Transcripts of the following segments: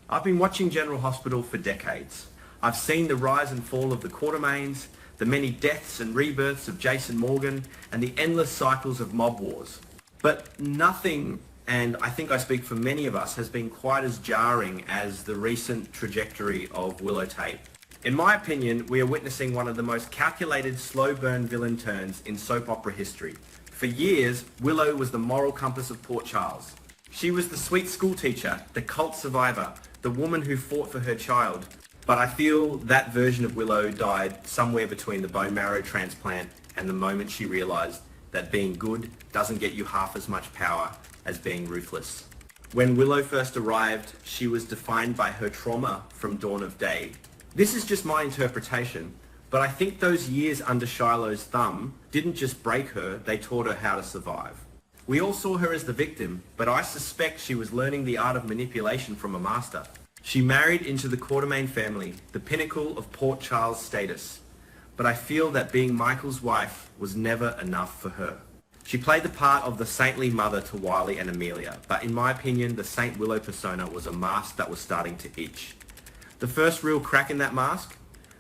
I've been watching General Hospital for decades. I've seen the rise and fall of the Quartermains, the many deaths and rebirths of Jason Morgan, and the endless cycles of mob wars. But nothing, and I think I speak for many of us, has been quite as jarring as the recent trajectory of Willow Tate. In my opinion, we are witnessing one of the most calculated slow burn villain turns in soap opera history. For years, Willow was the moral compass of Port Charles. She was the sweet schoolteacher, the cult survivor, the woman who fought for her child. But I feel that version of Willow died somewhere between the bone marrow transplant and the moment she realised that being good doesn't get you half as much power as being ruthless. When Willow first arrived, she was defined by her trauma from dawn of day. This is just my interpretation, but I think those years under Shiloh's thumb didn't just break her, they taught her how to survive. We all saw her as the victim, but I suspect she was learning the art of manipulation from a master. She married into the Quartermain family, the pinnacle of Port Charles status. But I feel that being Michael's wife was never enough for her. She played the part of the saintly mother to Wiley and Amelia, but in my opinion, the Saint Willow persona was a mask that was starting to itch. The first real crack in that mask?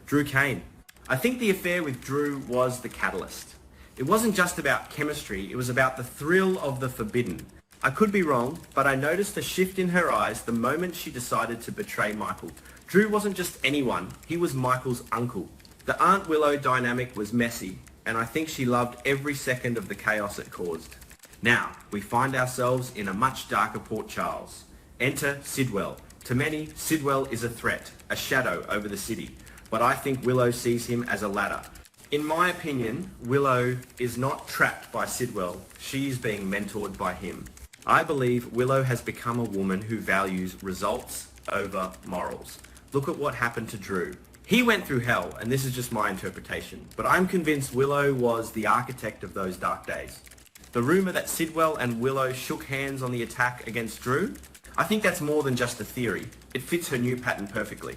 Drew Kane. I think the affair with Drew was the catalyst. It wasn't just about chemistry, it was about the thrill of the forbidden. I could be wrong, but I noticed a shift in her eyes the moment she decided to betray Michael. Drew wasn't just anyone, he was Michael's uncle. The Aunt Willow dynamic was messy, and I think she loved every second of the chaos it caused. Now, we find ourselves in a much darker Port Charles. Enter Sidwell. To many, Sidwell is a threat, a shadow over the city, but I think Willow sees him as a ladder. In my opinion, Willow is not trapped by Sidwell, she is being mentored by him. I believe Willow has become a woman who values results over morals. Look at what happened to Drew. He went through hell, and this is just my interpretation, but I'm convinced Willow was the architect of those dark days. The rumour that Sidwell and Willow shook hands on the attack against Drew, I think that's more than just a theory. It fits her new pattern perfectly.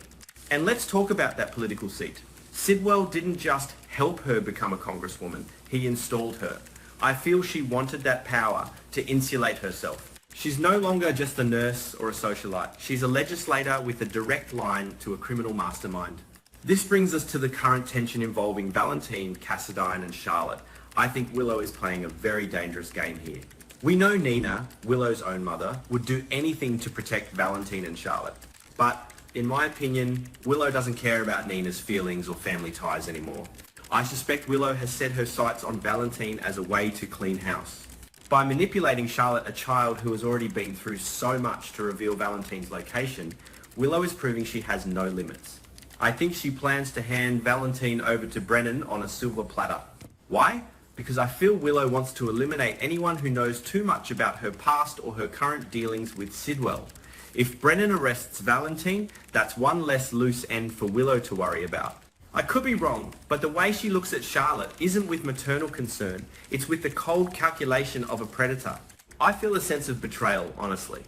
And let's talk about that political seat. Sidwell didn't just help her become a congresswoman, he installed her. I feel she wanted that power to insulate herself. She's no longer just a nurse or a socialite. She's a legislator with a direct line to a criminal mastermind. This brings us to the current tension involving Valentine, Cassadine and Charlotte. I think Willow is playing a very dangerous game here. We know Nina, Willow's own mother, would do anything to protect Valentine and Charlotte. But in my opinion, Willow doesn't care about Nina's feelings or family ties anymore. I suspect Willow has set her sights on Valentine as a way to clean house. By manipulating Charlotte, a child who has already been through so much to reveal Valentine's location, Willow is proving she has no limits. I think she plans to hand Valentine over to Brennan on a silver platter. Why? Because I feel Willow wants to eliminate anyone who knows too much about her past or her current dealings with Sidwell. If Brennan arrests Valentine, that's one less loose end for Willow to worry about. I could be wrong, but the way she looks at Charlotte isn't with maternal concern, it's with the cold calculation of a predator. I feel a sense of betrayal, honestly.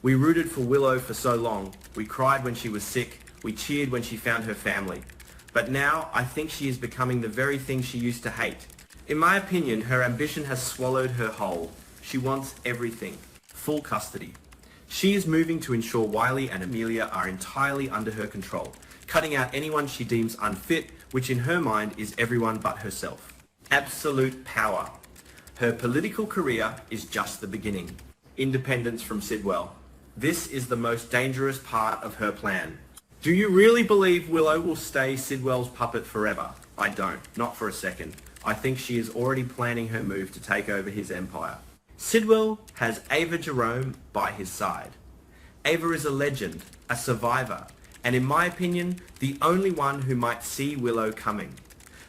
We rooted for Willow for so long, we cried when she was sick, we cheered when she found her family. But now I think she is becoming the very thing she used to hate. In my opinion, her ambition has swallowed her whole. She wants everything. Full custody. She is moving to ensure Wiley and Amelia are entirely under her control, cutting out anyone she deems unfit, which in her mind is everyone but herself. Absolute power. Her political career is just the beginning. Independence from Sidwell. This is the most dangerous part of her plan. Do you really believe Willow will stay Sidwell's puppet forever? I don't, not for a second. I think she is already planning her move to take over his empire. Sidwell has Ava Jerome by his side. Ava is a legend, a survivor, and in my opinion, the only one who might see Willow coming.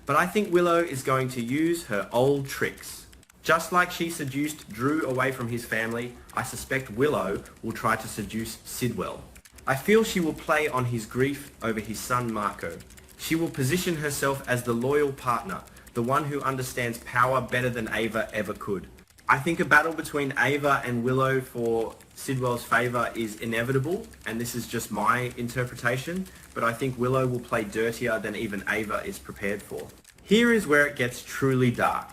But I think Willow is going to use her old tricks. Just like she seduced Drew away from his family, I suspect Willow will try to seduce Sidwell. I feel she will play on his grief over his son Marco. She will position herself as the loyal partner, the one who understands power better than Ava ever could. I think a battle between Ava and Willow for Sidwell's favour is inevitable, and this is just my interpretation, but I think Willow will play dirtier than even Ava is prepared for. Here is where it gets truly dark.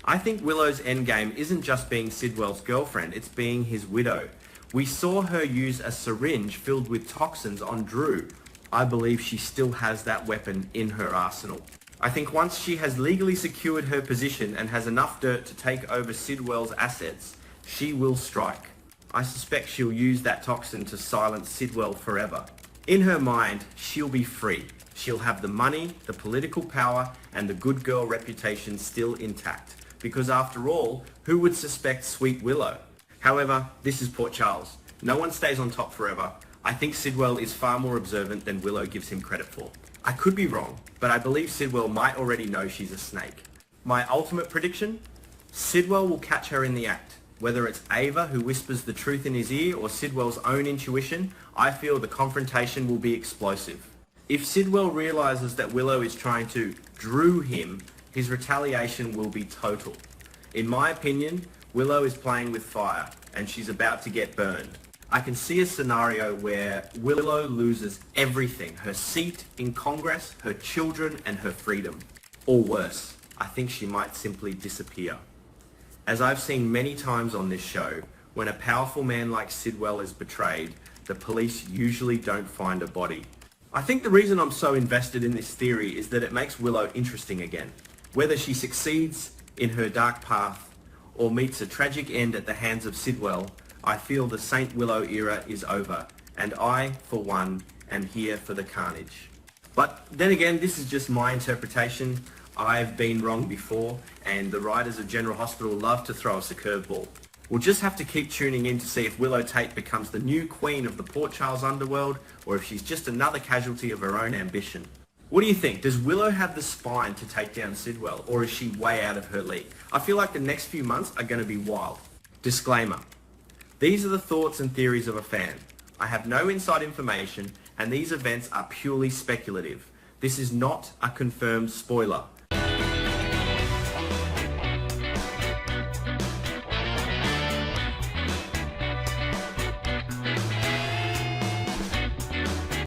I think Willow's endgame isn't just being Sidwell's girlfriend, it's being his widow. We saw her use a syringe filled with toxins on Drew. I believe she still has that weapon in her arsenal. I think once she has legally secured her position and has enough dirt to take over Sidwell's assets, she will strike. I suspect she'll use that toxin to silence Sidwell forever. In her mind, she'll be free. She'll have the money, the political power, and the good girl reputation still intact. Because after all, who would suspect Sweet Willow? However, this is Port Charles. No one stays on top forever. I think Sidwell is far more observant than Willow gives him credit for. I could be wrong, but I believe Sidwell might already know she's a snake. My ultimate prediction? Sidwell will catch her in the act. Whether it's Ava who whispers the truth in his ear or Sidwell's own intuition, I feel the confrontation will be explosive. If Sidwell realizes that Willow is trying to Drew him, his retaliation will be total. In my opinion, Willow is playing with fire and she's about to get burned. I can see a scenario where Willow loses everything, her seat in Congress, her children, and her freedom. Or worse, I think she might simply disappear. As I've seen many times on this show, when a powerful man like Sidwell is betrayed, the police usually don't find a body. I think the reason I'm so invested in this theory is that it makes Willow interesting again. Whether she succeeds in her dark path or meets a tragic end at the hands of Sidwell, I feel the Saint Willow era is over, and I, for one, am here for the carnage. But then again, this is just my interpretation. I've been wrong before, and the writers of General Hospital love to throw us a curveball. We'll just have to keep tuning in to see if Willow Tate becomes the new queen of the Port Charles underworld, or if she's just another casualty of her own ambition. What do you think? Does Willow have the spine to take down Sidwell, or is she way out of her league? I feel like the next few months are going to be wild. Disclaimer. These are the thoughts and theories of a fan. I have no inside information, and these events are purely speculative. This is not a confirmed spoiler.